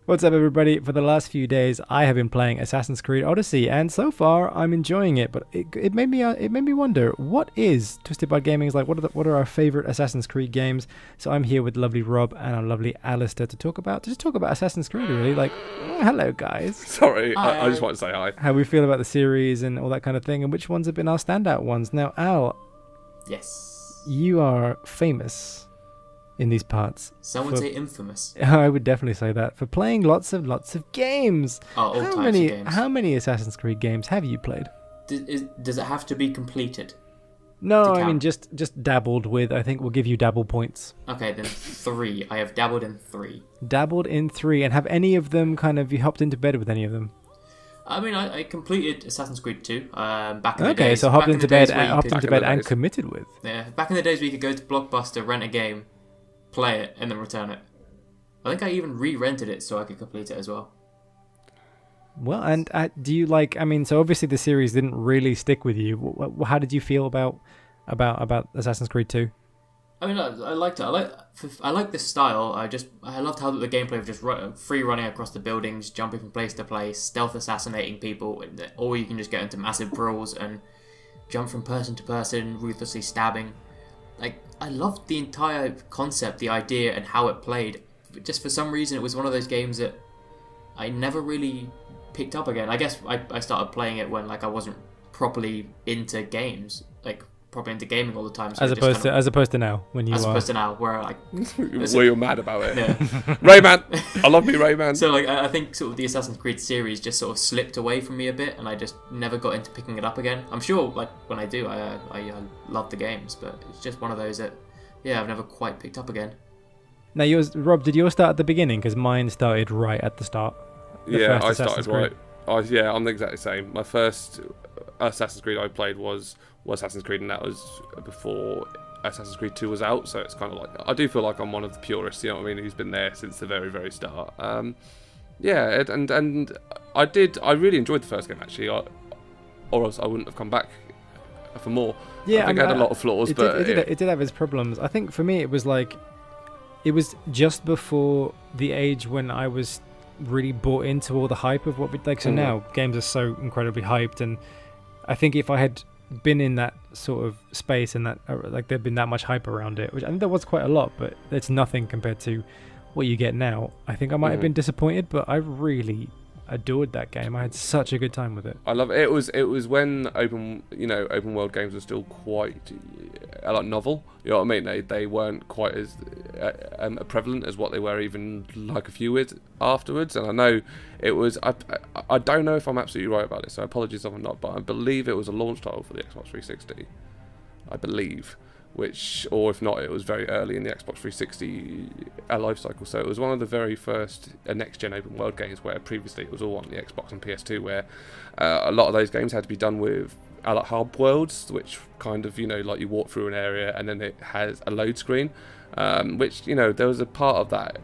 What's up, everybody? For the last few days, I have been playing Assassin's Creed Odyssey, and so far, I'm enjoying it. But it made me wonder, what is Twisted Bud Gaming's like? What are our favorite Assassin's Creed games? So I'm here with lovely Rob and our lovely Alistair to talk about Assassin's Creed. Really, like, hello guys. Sorry, I just want to say hi. How we feel about the series and all that kind of thing, and which ones have been our standout ones. Now, Al, Yes. you are famous in these parts. Some would say infamous. I would definitely say that for playing lots of games. Oh, all types of games. How many Assassin's Creed games have you played? Does it have to be completed? No, To I mean count? just dabbled with. I think we'll give you dabble points. Okay, then 3. I have dabbled in 3. Dabbled in 3, and have any of them you hopped into bed with any of them? I mean, I completed Assassin's Creed 2 back in the Okay, days. so hopped back in into the days bed, where you hopped could- into Back in bed the and days. committed with. Yeah, back in the days where you could go to Blockbuster, rent a game, play it, and then return it. I think I even re-rented it so I could complete it as well. Well, and do you like? I mean, so obviously the series didn't really stick with you. How did you feel about Assassin's Creed 2? I mean, I liked it. I like this style. I loved how the gameplay of just free running across the buildings, jumping from place to place, stealth assassinating people, or you can just get into massive brawls and jump from person to person, ruthlessly stabbing. Like, I loved the entire concept, the idea, and how it played. But just for some reason, it was one of those games that I never really picked up again. I guess I started playing it when I wasn't properly into games, properly into gaming all the time. So As opposed to now, when you as are. opposed to now, where Were you mad about it? yeah. Rayman! I love me Rayman. So I think sort of the Assassin's Creed series just sort of slipped away from me a bit, and I just never got into picking it up again. I'm sure when I do, I love the games, but it's just one of those that I've never quite picked up again. Now, Rob, did yours start at the beginning? Because mine started right at the start. The Yeah, first I Assassin's started Creed. right. I'm the exact same. My first Assassin's Creed I played was Assassin's Creed, and that was before Assassin's Creed 2 was out, so it's kind of like, I do feel like I'm one of the purists, you know what I mean, who's been there since the very, very start. And I really enjoyed the first game, actually, or else I wouldn't have come back for more. Yeah, I think it had a lot of flaws, it but did have its problems. I think for me it was just before the age when I was really bought into all the hype of what we like. So now games are so incredibly hyped, and I think if I had been in that sort of space and that there'd been that much hype around it, which I think there was quite a lot, but it's nothing compared to what you get now. I think I might have been disappointed, but I really adored that game. I had such a good time with it. I love it. It was when open world games were still quite novel. You know what I mean? They weren't quite as prevalent as what they were even a few years afterwards. And I know it was. I don't know if I'm absolutely right about this, so apologies if I'm not. But I believe it was a launch title for the Xbox 360. I believe. Or if not, it was very early in the Xbox 360 life cycle. So it was one of the very first next-gen open world games, where previously it was all on the Xbox and PS2, where a lot of those games had to be done with hub worlds, which kind of, you walk through an area and then it has a load screen, which, there was a part of that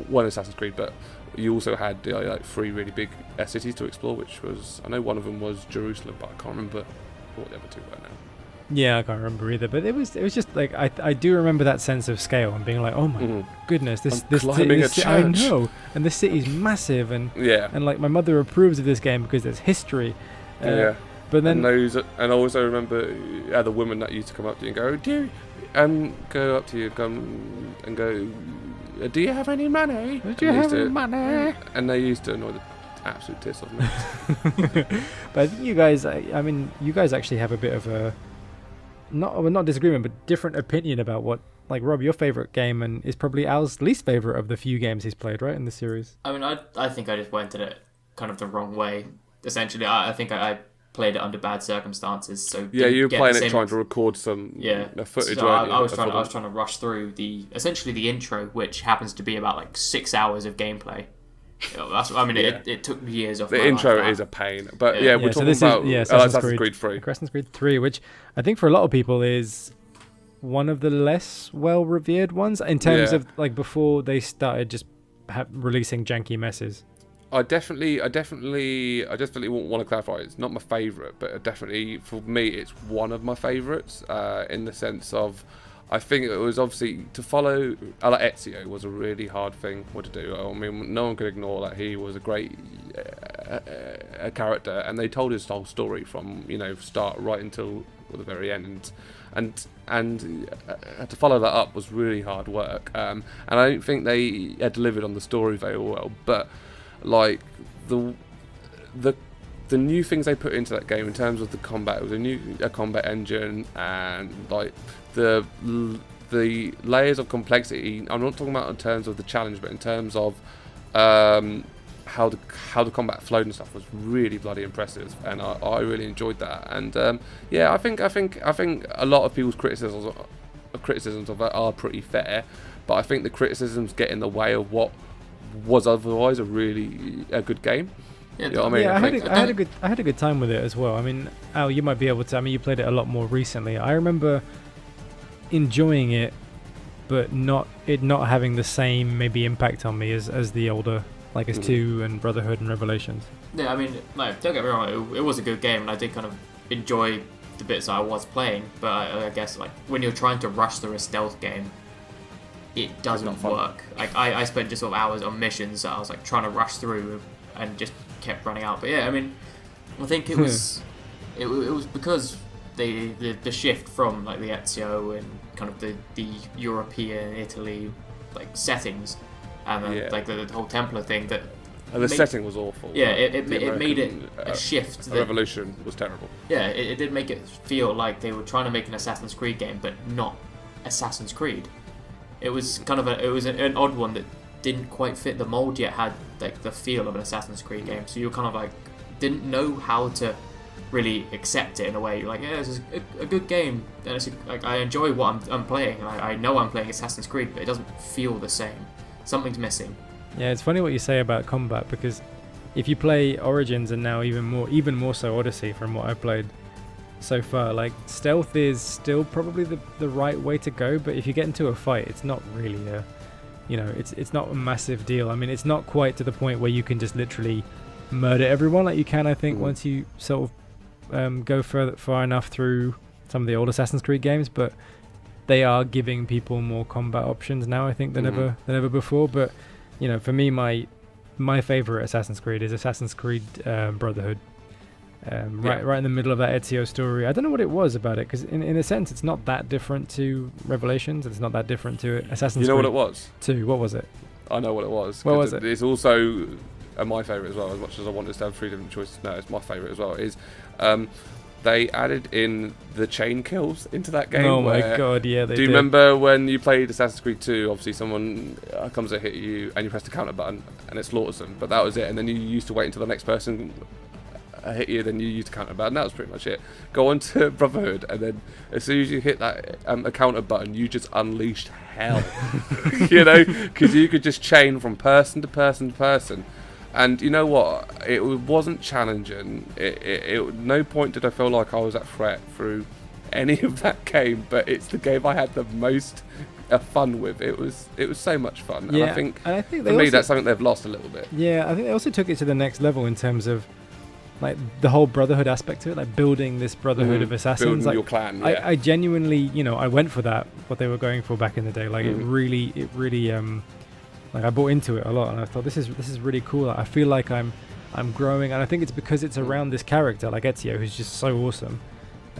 one Assassin's Creed, but you also had 3 really big cities to explore, which was, I know one of them was Jerusalem, but I can't remember what the other 2 were now. Yeah, I can't remember either, but it was just I do remember that sense of scale and being like, oh my goodness, this climbing a city, I church. know, and this city's massive, and Yeah. and my mother approves of this game because there's history. Yeah. But then and I also remember the women that used to come up to you and go, go up to you, come and go, do you have any money? do you have any money? And they used to annoy the absolute piss off me. But I think you guys, I mean, you guys actually have a bit of a not disagreement, but different opinion about what, Rob, your favorite game, and is probably Al's least favorite of the few games he's played, right, in the series. I mean, I think I just went at it kind of the wrong way. Essentially, I think I played it under bad circumstances. So Yeah, you were get playing the it same- trying to record some footage, So weren't you? I was trying to rush through essentially the intro, which happens to be about 6 hours of gameplay. It took years off. The my intro life, that. is a pain, but Yeah. we're so talking this about is Assassin's Creed 3. Assassin's Creed 3, which I think for a lot of people is one of the less well-revered ones in terms of before they started just releasing janky messes. I definitely want to clarify. It's not my favourite, but definitely for me, it's one of my favourites. In the sense of, I think it was obviously to follow Ezio was a really hard thing to do. I mean, no one could ignore that he was a great character, and they told his whole story from start right until the very end, and to follow that up was really hard work. And I don't think they delivered on the story very well. But like the new things they put into that game in terms of the combat, it was a new combat engine, and like the layers of complexity. I'm not talking about in terms of the challenge, but in terms of how the combat flowed and stuff was really bloody impressive, and I really enjoyed that. And I think a lot of people's criticisms of it are pretty fair, but I think the criticisms get in the way of what was otherwise a good game. Yeah, You know what I mean? Yeah, I had a good time with it as well. I mean, Al, you might be able to. I mean, you played it a lot more recently. I remember enjoying it, but not having the same maybe impact on me as the older, like as 2 and Brotherhood and Revelations. Yeah, I mean, don't get me wrong, it was a good game, and I did kind of enjoy the bits I was playing, but I guess like when you're trying to rush through a stealth game, it doesn't work. Like I spent just sort of hours on missions that I was like trying to rush through and just kept running out. But yeah, I mean, I think it was it was because the shift from like the Ezio and kind of the European Italy like settings, and like the whole Templar thing that. And the setting was awful. Yeah, it made it a shift. The Revolution was terrible. Yeah, it did make it feel like they were trying to make an Assassin's Creed game, but not Assassin's Creed. It was kind of an odd one that didn't quite fit the mold yet had like the feel of an Assassin's Creed game. So you kind of like didn't know how to really accept it in a way. You're like, yeah, this is a good game, and it's like I enjoy what I'm playing. And I know I'm playing Assassin's Creed, but it doesn't feel the same. Something's missing. Yeah, it's funny what you say about combat, because if you play Origins and now even more so Odyssey from what I've played so far, like stealth is still probably the right way to go, but if you get into a fight, it's not really it's not a massive deal. I mean, it's not quite to the point where you can just literally murder everyone like you can, I think, once you sort of go far enough through some of the old Assassin's Creed games, but they are giving people more combat options now, I think, than ever before. But for me, my favorite Assassin's Creed is Assassin's Creed Brotherhood. Right in the middle of that Ezio story. I don't know what it was about it, because in a sense, it's not that different to Revelations. It's not that different to Assassin's Creed. You know what it was? 2. What was it? I know what it was. What was it? It's also my favourite as well. As much as I wanted to have 3 different choices, no, it's my favourite as well. Is they added in the chain kills into that game. Oh my god, yeah, they did. Do you remember when you played Assassin's Creed 2, obviously someone comes to hit you and you press the counter button and it slaughters them, but that was it, and then you used to wait until the next person hit you, then you used the counter button, that was pretty much it. Go on to Brotherhood, and then as soon as you hit that a counter button, you just unleashed hell. Because you could just chain from person to person to person. And you know what? It wasn't challenging. No point did I feel like I was at threat through any of that game. But it's the game I had the most fun with. It was so much fun. Yeah, and I think for me that's something they've lost a little bit. Yeah, I think they also took it to the next level in terms of like the whole brotherhood aspect to it, like building this brotherhood of assassins. Building like, your clan. Yeah. I genuinely, I went for that. What they were going for back in the day. Like it really. Like I bought into it a lot, and I thought this is really cool. Like, I feel like I'm growing, and I think it's because it's around this character like Ezio, who's just so awesome.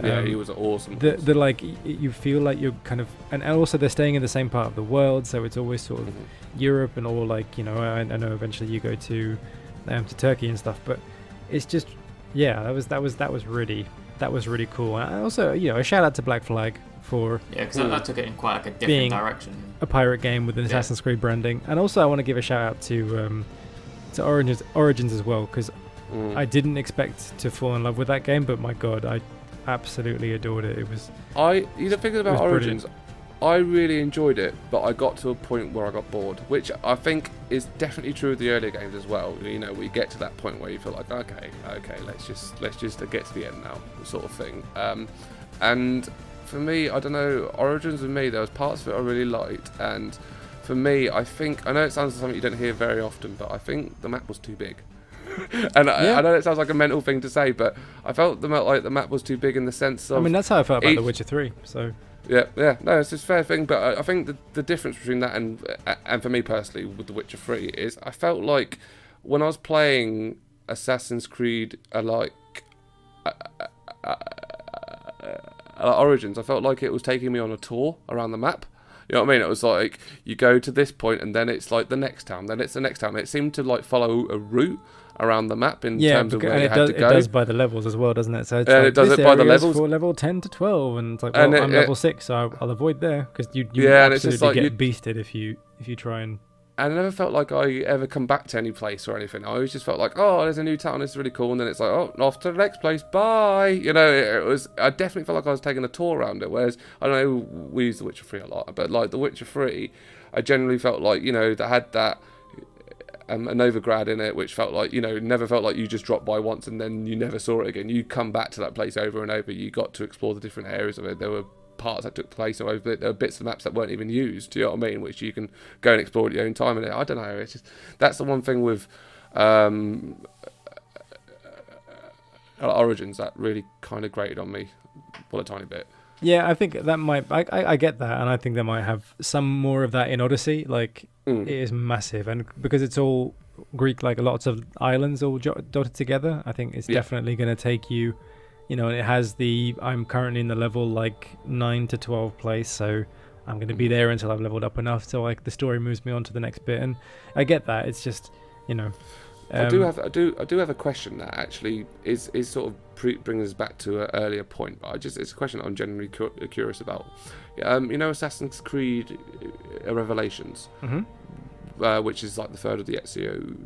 Yeah, he was awesome. The like you feel like you're kind of, and also they're staying in the same part of the world, so it's always sort of Europe and all, like I know eventually you go to Turkey and stuff, but it's just that was really cool. And also a shout out to Black Flag for because that took it in quite like a different direction. A pirate game with an Assassin's Creed branding, and also I want to give a shout out to Origins as well, because I didn't expect to fall in love with that game, but my god, I absolutely adored it. It was thinking about Origins, I really enjoyed it, but I got to a point where I got bored, which I think is definitely true of the earlier games as well. We get to that point where you feel like okay, let's just get to the end now, sort of thing. And for me, I don't know, Origins with me, there was parts of it I really liked, and for me, I know it sounds like something you don't hear very often, but I think the map was too big. And I know it sounds like a mental thing to say, but I felt the map was too big in the sense of... I mean, that's how I felt about The Witcher 3, so... Yeah. No, it's a fair thing, but I think the difference between that and for me personally with The Witcher 3 is I felt like when I was playing Assassin's Creed, Origins, I felt like it was taking me on a tour around the map. You know what I mean? It was like you go to this point and then it's like the next town, then it's the next town. It seemed to like follow a route around the map in terms of where you had to go. It does by the levels as well, doesn't it? So it's and like, it does this it by the area is levels. for level 10 to 12, and it's like, well, I'm level 6, so I'll avoid there because you and it's just absolutely like get beasted if you try and. And I never felt like I ever come back to any place or anything. I always just felt like, oh, there's a new town, it's really cool, and then it's like, oh, off to the next place, bye. You know, it was. I definitely felt like I was taking a tour around it. Whereas I know we use The Witcher 3 a lot, but like The Witcher 3, I generally felt like, you know, that had that a Novigrad in it, which felt like, you know, never felt like you just dropped by once and then you never saw it again. You come back to that place over and over. You got to explore the different areas of it. There were parts that took place over there. There were bits of the maps that weren't even used. Do you know what I mean? Which you can go and explore at your own time. And I don't know. It's just that's the one thing with Origins that really kind of grated on me, well, a tiny bit. Yeah, I think that might. I get that, and I think they might have some more of that in Odyssey. Like it is massive, and because it's all Greek, like lots of islands all dotted together. I think it's definitely going to take you. You know, and it has I'm currently in the level like 9 to 12 place, so I'm going to be there until I've leveled up enough so like the story moves me on to the next bit, and I get that. It's just, you know. I do have a question that actually is sort of brings us back to an earlier point, but it's a question I'm genuinely curious about. You know, Assassin's Creed Revelations, which is like the third of the Ezio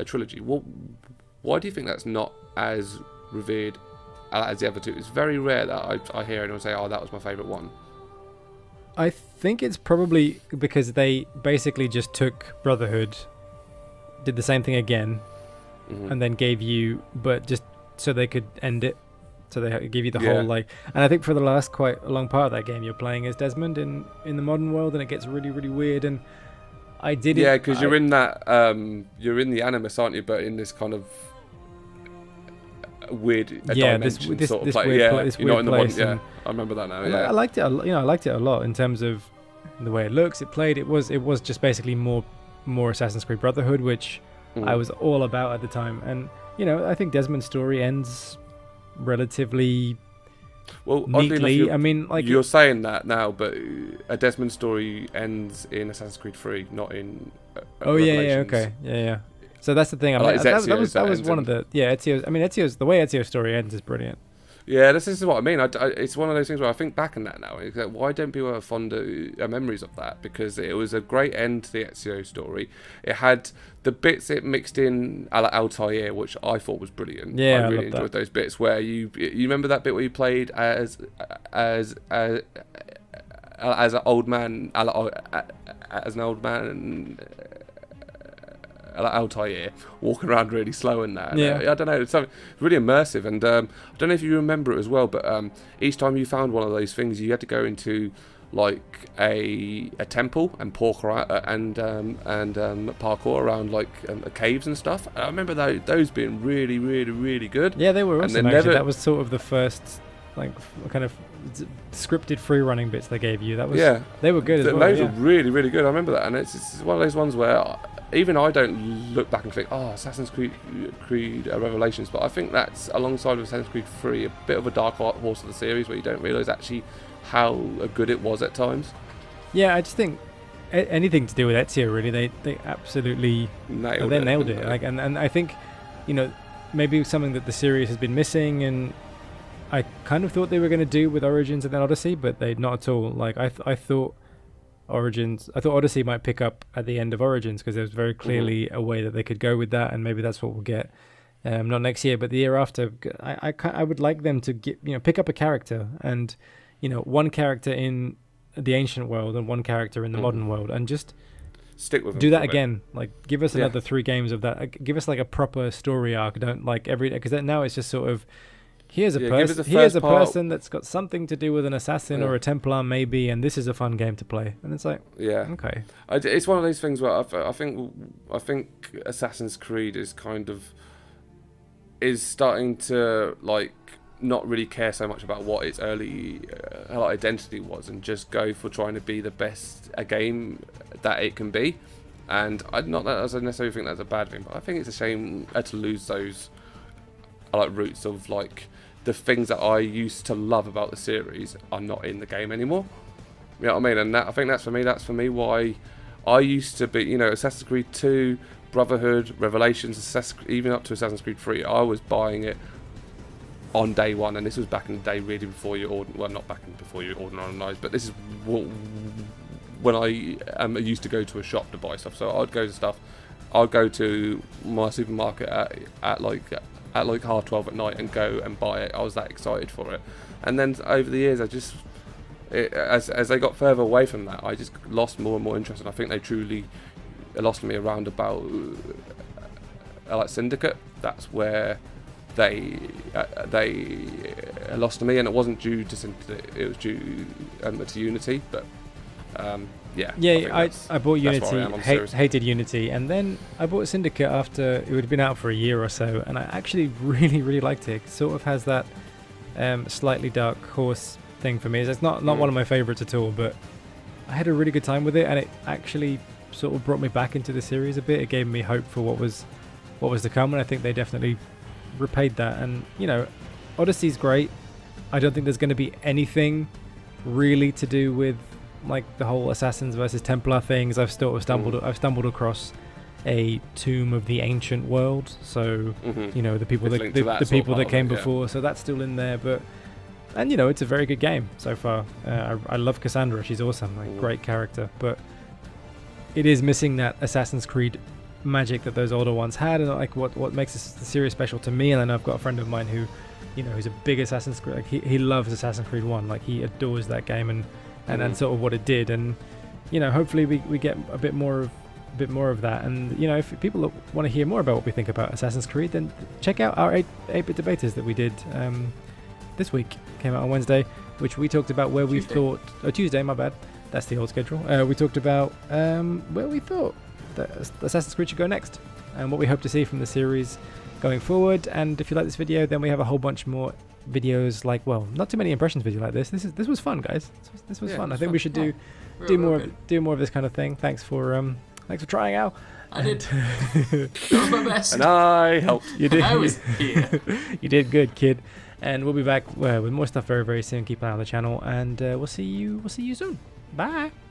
trilogy. Why do you think that's not as revered as the other two? It's very rare that I hear anyone say, "Oh, that was my favourite one." I think it's probably because they basically just took Brotherhood, did the same thing again, and then gave you, but just so they could end it. So they give you the whole like, and I think for the last quite a long part of that game, you're playing as Desmond in the modern world, and it gets really, really weird. And I did it. Yeah, because you're in that, you're in the Animus, aren't you? But in this kind of weird dimension this sort of this play. weird this you're not weird in the one. place. Yeah, I remember that now. Yeah, I liked it. I liked it a lot in terms of the way it looks. It played. It was just basically more Assassin's Creed Brotherhood, which I was all about at the time. And you know, I think Desmond's story ends relatively neatly. I mean, like you're saying that now, but a Desmond story ends in Assassin's Creed 3, not in. Okay, yeah. So that's the thing. I mean, that was one of the Ezio's. I mean, the way Ezio's story ends is brilliant. Yeah, this is what I mean. It's one of those things where I think back on that now. It's like, why don't people have fonder memories of that? Because it was a great end to the Ezio story. It had the bits it mixed in a la Altair, which I thought was brilliant. Yeah, I really enjoyed those bits where you remember that bit where you played as an old man, as an old man. Altair walking around really slow and that. I don't know, it's something really immersive, and I don't know if you remember it as well, but each time you found one of those things, you had to go into like a temple and parkour around like caves and stuff. And I remember those being really, really, really good. Yeah, they were awesome. Actually, that was sort of the first like kind of scripted free running bits they gave you. That was they were good as well. Those were really, really good. I remember that, and it's one of those ones where even I don't look back and think, oh, Assassin's Creed Revelations, but I think that's, alongside with Assassin's Creed 3, a bit of a dark horse of the series where you don't realise actually how good it was at times. Yeah, I just think anything to do with Ezio, really, they absolutely nailed it. Like, and I think, you know, maybe something that the series has been missing, and I kind of thought they were going to do with Origins and then Odyssey, but they not at all. Like, I thought Odyssey might pick up at the end of Origins, because there was very clearly a way that they could go with that, and maybe that's what we'll get. Not next year, but the year after. I would like them to pick up a character, and one character in the ancient world and one character in the modern world, and just stick with them. Do that again. Like, give us another 3 games of that. Give us like a proper story arc. Don't like every, because now it's just sort of, here's a person that's got something to do with an assassin or a Templar maybe, and this is a fun game to play. And it's like, okay. It's one of those things where I think Assassin's Creed is starting to like not really care so much about what its early identity was, and just go for trying to be the best a game that it can be. And not that I necessarily think that's a bad thing, but I think it's a shame to lose those roots of the things that I used to love about the series are not in the game anymore. You know what I mean? And I think that's for me why I used to be, Assassin's Creed 2, Brotherhood, Revelations, even up to Assassin's Creed 3, I was buying it on day one, and this was back in the day really before you order, well, not back in before you order online, but this is when I used to go to a shop to buy stuff. So I'd go to my supermarket at half 12 at night and go and buy it. I was that excited for it. And then over the years, as they got further away from that, I just lost more and more interest, and I think they truly lost me around about Syndicate. That's where they lost to me, and it wasn't due to Syndicate, it was due to Unity. But I bought Unity, hated Unity, and then I bought Syndicate after it would have been out for a year or so, and I actually really, really liked it. It sort of has that slightly dark horse thing for me. It's not one of my favourites at all, but I had a really good time with it, and it actually sort of brought me back into the series a bit. It gave me hope for what was to come, and I think they definitely repaid that. And Odyssey's great. I don't think there's going to be anything really to do with the whole Assassins versus Templar things. I've stumbled across a tomb of the ancient world, so the people that came before, so that's still in there. But it's a very good game so far. I love Cassandra, she's awesome, great character, but it is missing that Assassin's Creed magic that those older ones had, and what makes the series special to me. And then I've got a friend of mine who who's a big Assassin's Creed, he loves Assassin's Creed 1, he adores that game and sort of what it did, and hopefully we get a bit more of that. And if people want to hear more about what we think about Assassin's Creed, then check out our 8-bit debaters that we did this week. Came out on Wednesday, which we talked about where Tuesday, my bad, that's the old schedule. We talked about where we thought that Assassin's Creed should go next, and what we hope to see from the series going forward. And if you like this video, then we have a whole bunch more videos, not too many impressions video like this. This was fun, guys. This was fun. I think we should do more of this kind of thing. Thanks for trying out. I did. That was my best. And I helped. You did. I was here. You did good, kid. And we'll be back with more stuff very, very soon. Keep an eye on the channel, and we'll see you soon. Bye.